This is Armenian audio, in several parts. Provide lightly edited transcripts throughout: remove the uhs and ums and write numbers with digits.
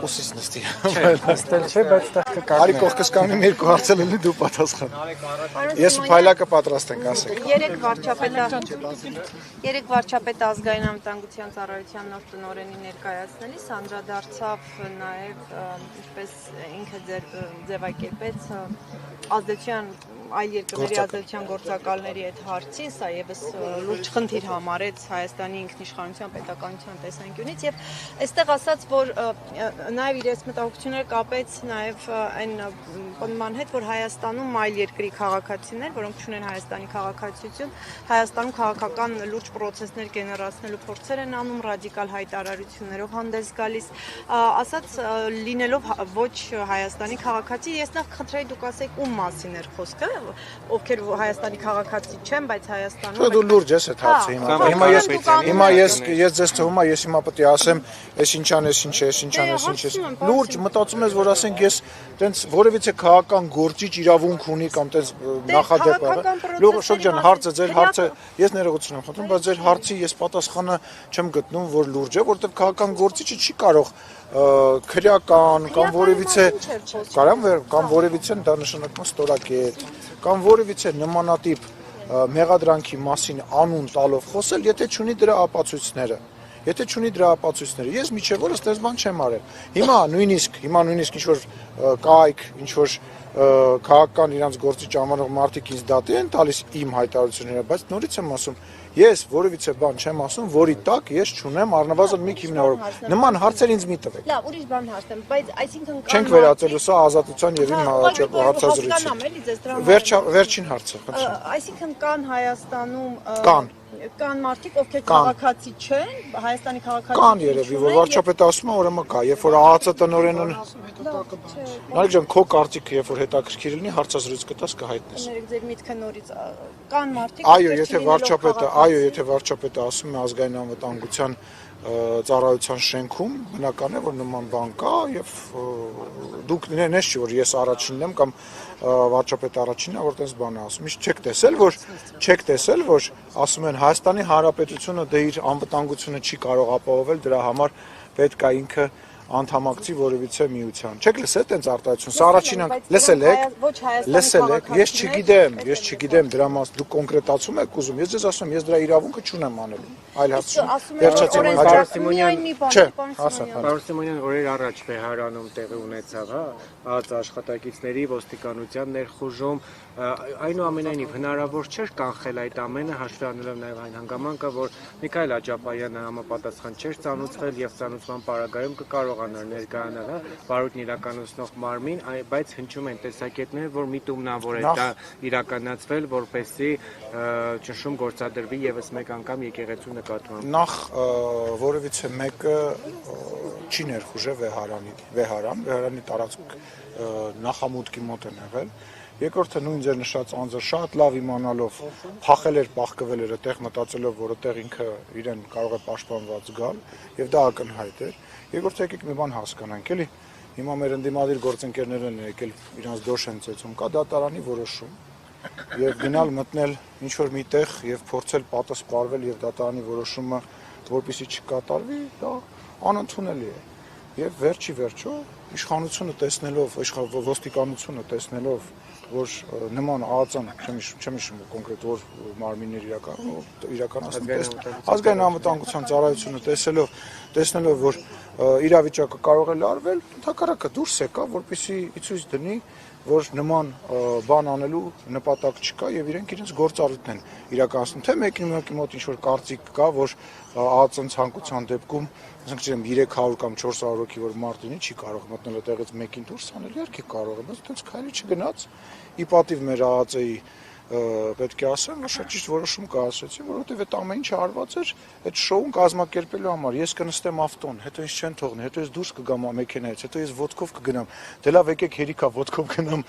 Ուսից նստի։ Այստեղ չէ, բայց այդտեղ կկանգնի։ Արի կողքս կանգնեմ երկու հարցել լինի դու պատասխան։ Ես ու Փայլակը պատրաստ ենք, ասեք։ Երեք վարչապետ ազգային անվտանգության ծառայության նոր տնօրենի ներկայացնելիս անդրադարձավ նաև ինչպես ինքը ձևակերպեց ազդեցության այլ երկրների ազդեցության գործակալների այդ հարցին, սա եւս լուրջ խնդիր համարեց Հայաստանի ինքնիշխանության պետականության տեսանկյունից եւ այստեղ ասաց, որ նաև իր մտահոգությունները կապեց նաև այն պնդման հետ, որ Հայաստանում այլ երկրի քաղաքացիներ, որոնք չունեն Հայաստանի քաղաքացիություն, Հայաստանում քաղաքական լուրջ պրոցեսներ գեներացնելու փորձեր են անում, ռադիկալ հայտարարություններով հանդես գալիս, ասաց լինելով ոչ Հայաստանի քաղաքացի, ես նախ խնդրեի դուք ասեք ում մասին էր խոսքը, ովքեր Հայաստանի քաղաքացի չեն, բայց Հայաստանում Դու լուրջ ես այդ հարցը հիմա ես ձեզ թվում է ես հիմա պետք է ասեմ այս ինչան ես ինչ լուրջ մտածում ես որ ասենք ես տենց որևիցե քաղաքական գործիչ իրավունք ունի կամ տենց նախադեպ լուրջ շոկջան հարցը ձեր հարցը ես ներողություն եմ խնդրում բայց ձեր հարցի ես պատասխանը չեմ գտնում որ լուրջ է որովհետև քաղաքական գործիչը չի կարող քրեական կամ որևիցե կամ որևիցե դա նշանակում ստորակետ կամ որևիցե նմանատիպ մեղադրանքի մասին անուն տալով խոսել եթե չունի դրա ապացույցները Եթե չունի դրա ապացույցները, ես միջև օրս դες բան չեմ արել։ Հիմա նույնիսկ ինչ որ կայք, ինչ որ քաղաքական իրանց գործիչ անվանող մարդիկ ինձ դատի են տալիս իմ հայտարարությունները, բայց նորից եմ ասում, ես որևիցե բան չեմ ասում, որի տակ ես չունեմ առնվազն մի քիմնավորում։ Նման հարցեր ինձ մի տվեք։ Լավ, ուրիշ բան հարցեմ, բայց այսինքն Չենք վերածելու սա ազատության եւ իմ հարցազրույցը։ Վերջին հարցը, խնդրում։ Այսինքն կան Հայաստանում կան մարդիկ, ովքեր քաղաքացի չեն, Հայաստանի քաղաքացի Կան երևի, որ վարչապետը ասում է, ուրեմն կա, երբ որ ԱԱԾ տնօրենը Նարեկ ջան, քո կարծիքը, երբ որ հետաքրքիր լինի, հարցազրույց կտաս կհայտնես։ Ներեք ձեր միտքը նորից կան մարդիկ, Այո, եթե վարչապետը ասում է ազգային անվտանգության ծառայության շենքում, բնական է, որ նման բան կա եւ դուք նես չի որ ես առաջինն եմ կամ վարչապետը առաջինն է, որ տես բան է ասում։ Իսկ չեք տեսել, որ ասում են Հայաստանի Հանրապետությունը դե իր անվտանգությունը չի կարող ապահովել, դրա համար պետք է ինքը անդամակցի որևիցե միության։ Չեք լսել տենց արտահայտություն։ Սա առաջին լսել եք, ես չգիտեմ դրա մաս դուք կոնկրետացում եք ուզում։ Ես ձեզ ասում եմ, ես դրա իրավունքը չունեմ անելու։ Այլ հարց Պարոն Սիմոնյան օրեր առաջ Վեհարանում տեղի ունեցավ, ԱԱԾ աշխատակիցների ոստիկանության ներխուժում, այնուամենայնիվ հնարավոր չէր կանխել այդ ամենը հաշվի առնելով նաև այն հանգամանքը, որ Միքայել Աջապայանը համապատասխան չէր ծանուցվել եւ ծանուցման պարագայում կկարողանար ներկայանալ վարույթն իրականացնող մարմին, բայց հնչում են տեսակետներ, որ միտումնավոր է դա իրականացվել, որպեսզի ճնշում գործադրվի եւս մեկ անգամ եկեղեցու նկատմամբ։ Նախ որևիցե մեկը չի ներխուժել Վեհարանի տարածք նախամուտքի մոտ են եղել։ Երկրորդը նույն ձեր նշած անձը շատ լավ իմանալով փախել էր, պահկվել էր այդտեղ մտածելով, որ այդտեղ ինքը իրեն կարող է պաշտպանված գալ եւ դա ակնհայտ էր։ Երկրորդը եկեք մի բան հասկանանք, էլի։ Հիմա մեր ընդդիմադիր գործընկերներն են եկել իրանց դոշ են ծեցում, կա դատարանի որոշում եւ գնալ մտնել ինչ որ միտեղ եւ փորձել պատասխանվել եւ դատարանի որոշումը որպեսզի չկատարվի, դա անընդունելի է։ Եվ վերջի վերջո իշխանությունը տեսնելով, ոստիկանությունը տեսնելով, որ նման ԱԱԾ-ն, չեմ հիշում կոնկրետ որ մարմիններ իրականացնում, ազգային անվտանգության ծառայությունը տեսնելով, որ իրավիճակը կարող է լարվել, ընդհակառակը դուրս եկա, որպեսզի ցույց դնի, որ նման բան անելու նպատակ չկա եւ իրենց գործառույթն են իրականացնում։ Թե մեկի մոտ ինչ որ կարծիք կա, որ ԱԱԾ-ն ցանկության դեպքում, ասենք չեմ 300 կամ 400 հոգի որ մարդ ունի, չի կարող մտնել այդտեղից մեկին դուրս անել, իհարկե կարող է, բայց այդպես քայլի չգնաց։ Ի պատիվ մեր ԱԱԾ-ի պետք է ասեմ, որ շատ ճիշտ որոշում կայացրեցի, որովհետև այդ ամեն ինչը արված էր այդ շոուն կազմակերպելու համար։ Ես կնստեմ ավտոն, հետո ինձ չեն թողնի, հետո ես դուրս կգամ մեքենայից, հետո ես ոտքով կգնամ։ Դե լավ եկեք հերիքա ոտքով գնամ,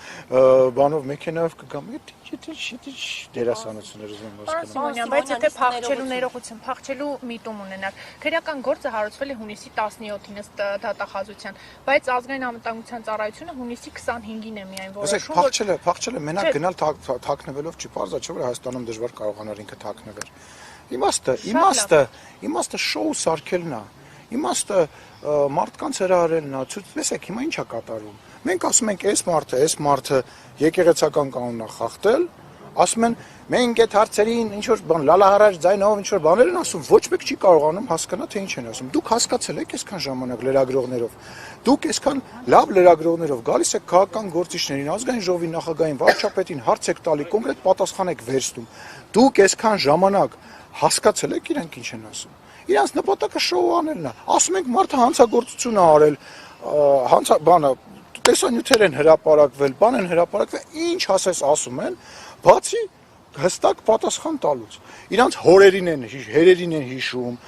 բանով մեքենայով կգամ։ Եթե դերասանություններ ուզում հասկանալ։ Սիմոնյան, բայց եթե փախչելու ներողություն, փախչելու միտում ունենալ, քրեական գործը հարուցվել է հունիսի 17-ին ըստ դատախազության, բայց ազգային անվտանգության ծառայությունը հունիսի 25-ին է միայն որոշում, որ փախչել է մենակ գնալ թաքնվելով չի պարզ է, չէ՞ որ Հայաստանում դժվար կարողանար ինքը թաքնվել։ Իմաստը շոու սարքելն է։ իմաստը մարդկանց հրահարելն է, տեսեք, հիմա ի՞նչ է կատարվում։ Մենք ասում ենք, այս մարդը եկեղեցական կանոն է խախտել, ասում են, մենք այդ հարցերին ինչ որ բան լալահարաշ ձայնով ինչ որ բաներ են ասում, ոչ մեկ չի կարողանում հասկանալ, թե ինչ են ասում։ Դուք հասկացել եք այսքան ժամանակ լրագրողներով։ Դուք այսքան լավ լրագրողներով գալիս եք քաղաքական գործիչներին, ազգային ժողովի նախագահին, վարչապետին հարց եք տալի, կոնկրետ պատասխան եք վերցնում։ Դուք այսքան ժամանակ հասկացել եք իրենք ինչ են ասում։ Իրանց նպատակը շոու անելն է։ Ասում ենք մարդը հանցագործություն է արել, տեսանյութեր են հրապարակվել, բան են հրապարակվել, ինչ ասես ասում են, բացի հստակ պատասխան տալուց։ Իրանց հորերին են, հերերին են հիշում,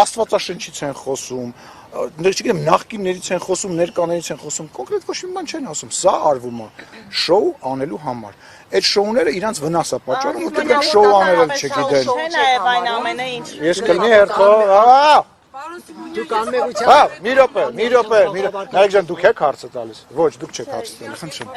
Աստվածաշնչից են խոսում, չգիտեմ, նախկիններից են խոսում, ներկաներից են խոսում, կոնկրետ ոչ մի բան չեն ասում։ Սա արվում է շոու անելու համար։ Այդ շոուները իրանց վնաս է պատճառում, որտեղ շոու անել չգիտեն։ Չէ նաև այն ամենը ինչ։ Ես կլինի հերթով, Դուք անմեղության մի րոպե, նայեք ջան, դուք եք հարցը տալիս։ Ոչ, դուք չեք հարցը տալիս, խնդրում։